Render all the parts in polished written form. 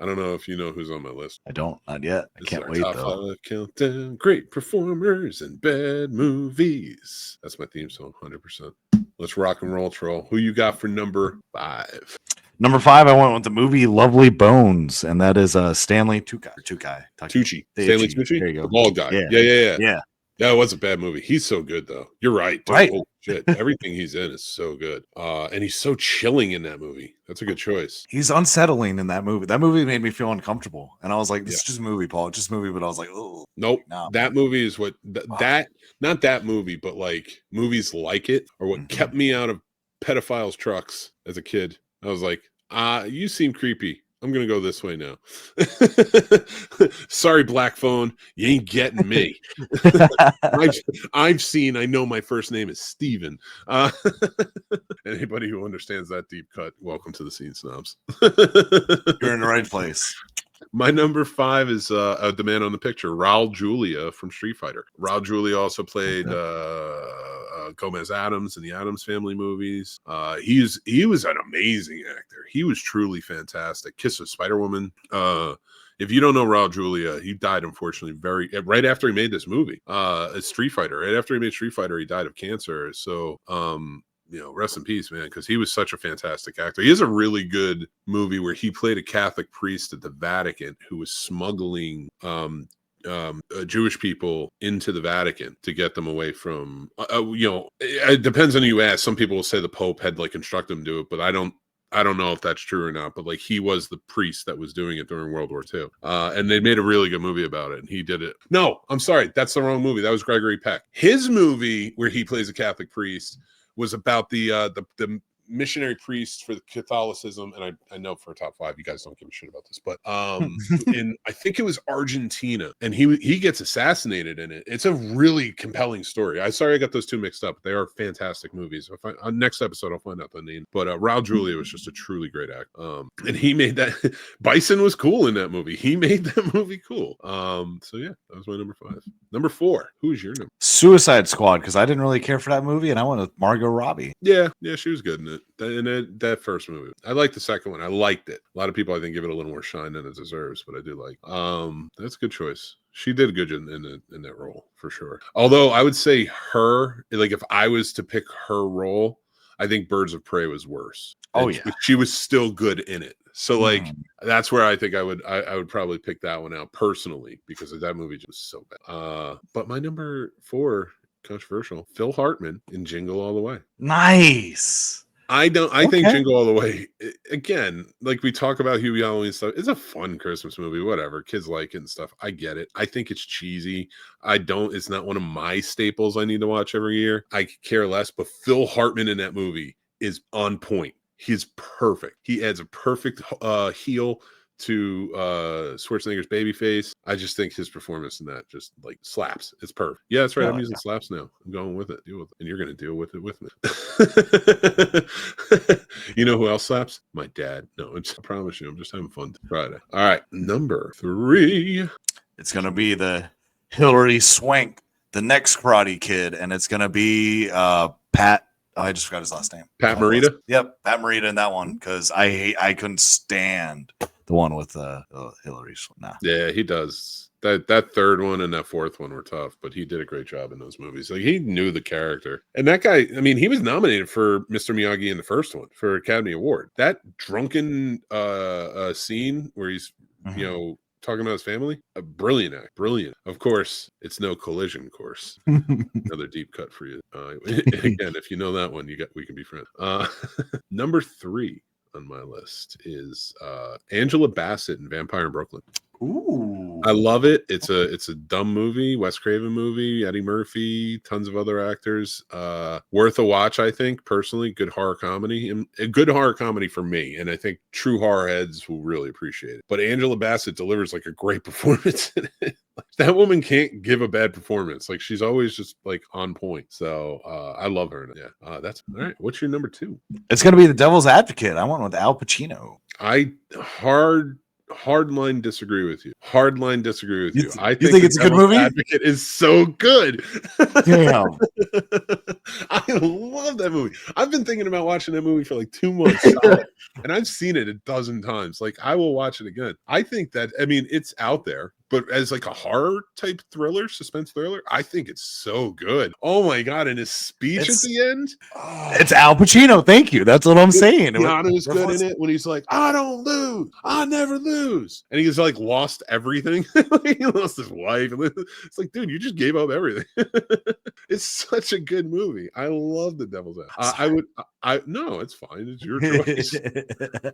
I don't know if you know who's on my list. I don't, not yet. I This is can't our wait top though. 5 countdown. Great performers and bad movies. That's my theme song, 100%. Let's rock and roll, troll. Who you got for number 5? Number 5, I went with the movie Lovely Bones, and that is Stanley Tucci. Tucci. Stanley Tucci? There you go. The bald guy. Yeah. Yeah. Yeah, it was a bad movie. He's so good, though. You're right, dude. Right. Holy shit. Everything he's in is so good. And he's so chilling in that movie. That's a good choice. He's unsettling in that movie. That movie made me feel uncomfortable. And I was like, this is just a movie, Paul. Just a movie. But I was like, oh. Nope. No. That movie is what, not that movie, but like movies like it are what kept me out of pedophiles' trucks as a kid. I was like, you seem creepy. I'm going to go this way now. Sorry, Black Phone. You ain't getting me. I know my first name is Steven. Anybody who understands that deep cut, welcome to the scene, Snobs. You're in the right place. My number 5 is the man on the picture, Raul Julia from Street Fighter. Raul Julia also played Gomez Addams in the Addams Family movies. He was an amazing actor. He was truly fantastic. Kiss of Spider-Woman. If you don't know Raul Julia, he died unfortunately right after he made this movie. Street Fighter. Right after he made Street Fighter, he died of cancer. So rest in peace, man, because he was such a fantastic actor. He has a really good movie where he played a Catholic priest at the Vatican who was smuggling Jewish people into the Vatican to get them away from, it depends on who you ask. Some people will say the Pope had like instructed them to do it, but I don't know if that's true or not, but like he was the priest that was doing it during World War II. And they made a really good movie about it. And he did it. No, I'm sorry. That's the wrong movie. That was Gregory Peck. His movie where he plays a Catholic priest was about the missionary priest for the Catholicism. And I know for a top 5, you guys don't give a shit about this, but in I think it was Argentina, and he gets assassinated in it. It's a really compelling story. I got those two mixed up. They are fantastic movies. On next episode, I'll find out the name. But Raul Julia was just a truly great actor. And he made that Bison was cool in that movie. He made that movie cool. So yeah, that was my number 5. Number 4, who's your number? Suicide Squad, because I didn't really care for that movie, and I went with Margot Robbie. Yeah, she was good in it. That first movie. I liked the second one. I liked it. A lot of people, I think, give it a little more shine than it deserves, but I do like. That's a good choice. She did good in that role for sure. Although I would say her, like if I was to pick her role, I think Birds of Prey was worse. Oh yeah, she was still good in it. So like that's where I think I would probably pick that one out personally because that movie just was so bad. But my number 4, controversial, Phil Hartman in Jingle All the Way. Nice. I think Jingle All the Way, again, like we talk about Hubie Halloween stuff, it's a fun Christmas movie, whatever. Kids like it and stuff. I get it. I think it's cheesy. It's not one of my staples I need to watch every year. I care less, but Phil Hartman in that movie is on point. He's perfect. He adds a perfect heel to Schwarzenegger's babyface. I just think his performance in that just like slaps. It's perfect. Yeah, that's right. I'm using slaps now. I'm going with it. Deal with it. And you're going to deal with it with me. You know who else slaps? My dad. No, I promise you, I'm just having fun Friday. All right, number 3. It's going to be the Hillary Swank, the next Karate Kid, and it's going to be Pat. Oh, I just forgot his last name. Pat Morita? Yep, Pat Morita in that one because I couldn't stand the one with Hillary. Nah. Yeah, he does. That third one and that fourth one were tough, but he did a great job in those movies. Like he knew the character. And that guy, I mean, he was nominated for Mr. Miyagi in the first one for Academy Award. That drunken scene where he's, talking about his family, a brilliant act, brilliant. Of course, it's no collision course. Another deep cut for you. Again, if you know that one, we can be friends. Number 3 on my list is Angela Bassett in Vampire in Brooklyn. Ooh, I love it. It's a dumb movie, Wes Craven movie, Eddie Murphy, tons of other actors. Worth a watch, I think, personally. Good horror comedy. And a good horror comedy for me. And I think true horror heads will really appreciate it. But Angela Bassett delivers like a great performance in it. That woman can't give a bad performance. Like she's always just like on point. So I love her. Yeah. That's all right. What's your number 2? It's going to be The Devil's Advocate. I went with Al Pacino. Hardline disagree with you. I think it's a good movie? Advocate is so good. Damn. I love that movie. I've been thinking about watching that movie for like 2 months solid, and I've seen it a dozen times. Like, I will watch it again. I think that, I mean, it's out there, but as like a horror type thriller, suspense thriller, I think it's so good. Oh my god! And his speech at the end, It's Al Pacino. Thank you. That's what I'm saying. Keanu is good in it when he's like, "I don't lose, I never lose," and he's like lost everything. He lost his wife. It's like, dude, you just gave up everything. It's such a good movie. I love The Devil's Advocate. No, it's fine. It's your choice.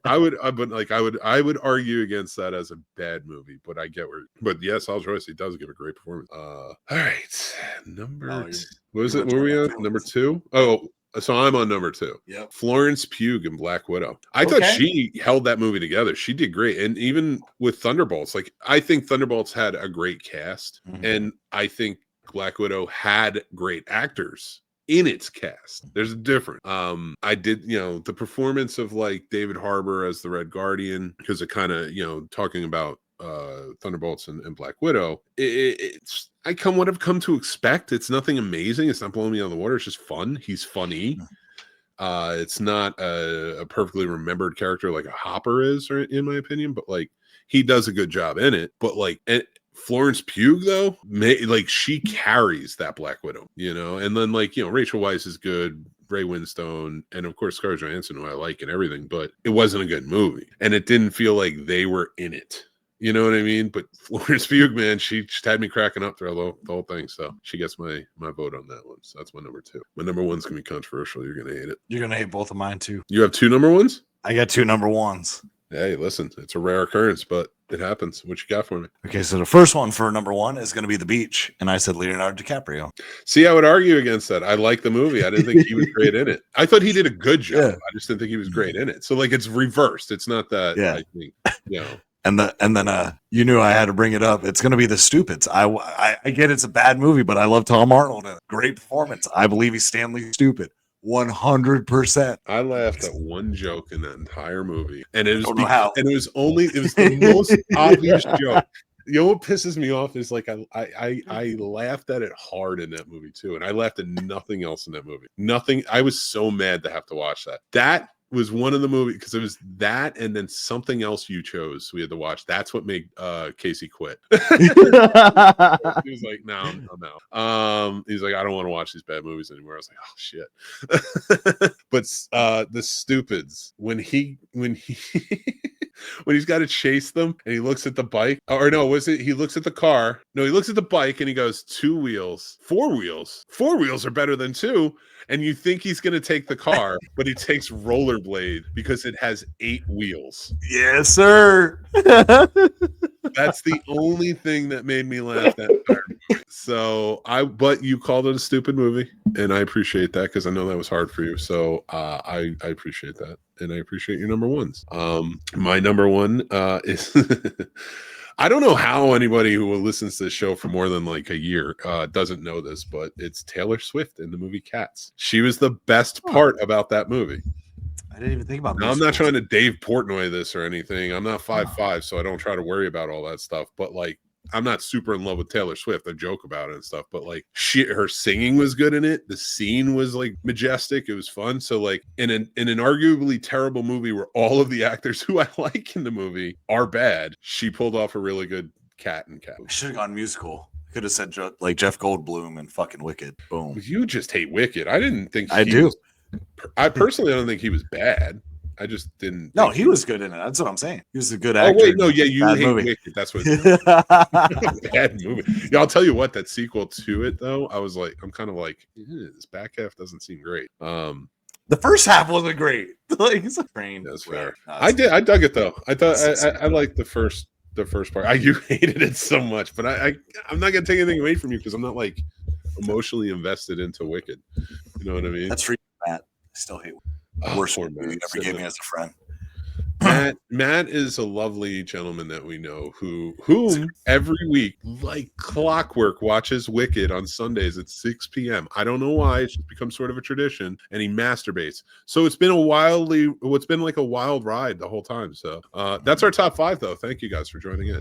I would argue against that as a bad movie, but I get where. But yes, I'll choice. He does give a great performance. All right, what was it? Where were we at? Number 2. Oh, so I'm on number 2. Yep. Florence Pugh in Black Widow. I thought she held that movie together. She did great. And even with Thunderbolts, like, I think Thunderbolts had a great cast. And I think Black Widow had great actors in its cast. There's a difference. I did, the performance of like David Harbour as the Red Guardian, because it kind of, talking about Thunderbolts and Black Widow, it's what I've come to expect. It's nothing amazing. It's not blowing me out of the water. It's just fun. He's funny. It's not a perfectly remembered character like a Hopper is, or in my opinion, but like, he does a good job in it. But like, Florence Pugh though, she carries that Black Widow, and then like, Rachel Weisz is good, Ray Winstone, and of course Scarlett Johansson, who I like and everything, but it wasn't a good movie, and it didn't feel like they were in it. You know what I mean? But Florence Pugh, man, she just had me cracking up through the whole thing. So she gets my vote on that one. So that's my number 2. My number 1's gonna be controversial. You're gonna hate it. You're gonna hate both of mine too. You have 2 number 1s? I got 2 number 1s. Hey, listen, it's a rare occurrence, but it happens. What you got for me? Okay, so the first one for number 1 is going to be The Beach, and I said Leonardo DiCaprio. See, I would argue against that. I like the movie. I didn't think he was great in it. I thought he did a good job. Yeah. I just didn't think he was great in it. So like, it's reversed. It's not that. Yeah. I think, And then you knew I had to bring it up. It's going to be The Stupids. I get it's a bad movie, but I love Tom Arnold. Great performance. I believe he's Stanley Stupid. 100%. I laughed at one joke in that entire movie, and it was the most obvious joke. You know what pisses me off is like I laughed at it hard in that movie too, and I laughed at nothing else in that movie. Nothing. I was so mad to have to watch that. That was one of the movies, because it was that and then something else you chose we had to watch. That's what made Casey quit. He was like, no, I'm out. He's like, I don't want to watch these bad movies anymore. I was like, oh shit. But The Stupids, when he's got to chase them and he looks at the bike, or no, he looks at the car. No, he looks at the bike and he goes, 2 wheels, 4 wheels. 4 wheels are better than 2. And you think he's going to take the car, but he takes rollerblade because it has 8 wheels. Yes, sir. That's the only thing that made me laugh that entire movie. So but you called it a stupid movie, and I appreciate that, because I know that was hard for you. So I appreciate that, and I appreciate your number 1s. My number 1 is I don't know how anybody who listens to the show for more than like a year doesn't know this, but it's Taylor Swift in the movie Cats. She was the best part about that movie. I didn't even think about now, I'm not trying to Dave Portnoy this or anything. I'm not 5'5", so I don't try to worry about all that stuff. But like, I'm not super in love with Taylor Swift. I joke about it and stuff, but like, her singing was good in it. The scene was like majestic. It was fun. So like, in an arguably terrible movie where all of the actors who I like in the movie are bad, she pulled off a really good cat. I should have gone musical. Could have said like Jeff Goldblum and fucking Wicked. Boom. You just hate Wicked. I didn't think I do. I personally don't think he was bad. I just didn't. No, he was good in it. That's what I'm saying. He was a good actor. Oh wait, no, yeah, you hate Wicked. That's what. Bad movie. Yeah, I'll tell you what. That sequel to it, though, I was like, I'm kind of like, this back half doesn't seem great. The first half wasn't great. Like, it's a train. That's fair. I dug it though. I thought I liked the first part. You hated it so much, but I'm not gonna take anything away from you, because I'm not like emotionally invested into Wicked. You know what I mean? That's for you, Matt. I still hate worst movie you ever gave me as a friend. Matt is a lovely gentleman that we know whom every week, like clockwork, watches Wicked on Sundays at 6 p.m. I don't know why. It's just become sort of a tradition, and he masturbates. So it's been like a wild ride the whole time. So that's our top 5, though. Thank you guys for joining in.